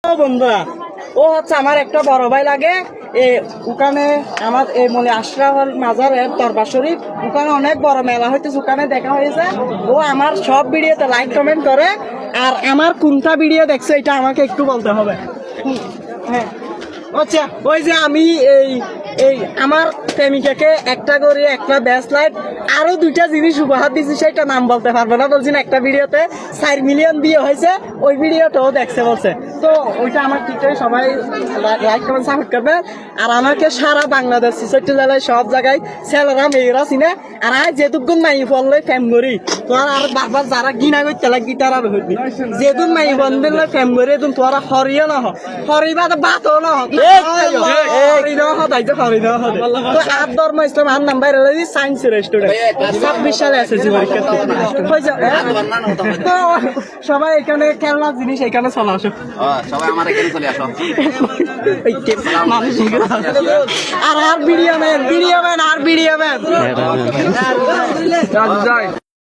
বন্ধুরা, ও হচ্ছে আমার একটা বড় ভাই লাগে। ওখানে আমার এই মনে আশরাফ মাজার দরবার শরীফ, ওখানে অনেক বড় মেলা হইতেছে, ওখানে দেখা হয়েছে। ও আমার সব ভিডিওতে লাইক কমেন্ট করে। আর আমার কোনটা ভিডিও দেখছে এটা আমাকে একটু বলতে হবে। হ্যাঁ, আচ্ছা, ওই যে আমি এই আমার প্রেমিকাকে একটা করে একটা ব্যাসলাইট আরো 2টা জিনিস উপহার দিচ্ছি, সেটা নাম বলতে পারবো না, বলছি না। একটা ভিডিওতে 4 মিলিয়ন দিয়ে হয়েছে, ওই ভিডিওটাও দেখছে বলছে। তো ওইটা আমার টিকটকে সবাই লাইক কমেন্ট সাপোর্ট করবে। আর আমাকে সারা বাংলাদেশ 64 জেলায় সব জায়গায় ছেলেরা মেয়েরা চিনে। আর আজ যেটুকুন মাই পড়লে ফ্যাম করি তোর আর বারবার যারা গিনা করতে লাগি তারা হইবি যেদিন মাই বন্ধের ফ্যাম করে এদিন তোরা হরিও না হরিবা বাতও না সবাই এখানে খেলনার জিনিস এখানে চলে আসো, আর ভিডিও ম্যান আর ভিডিও ম্যান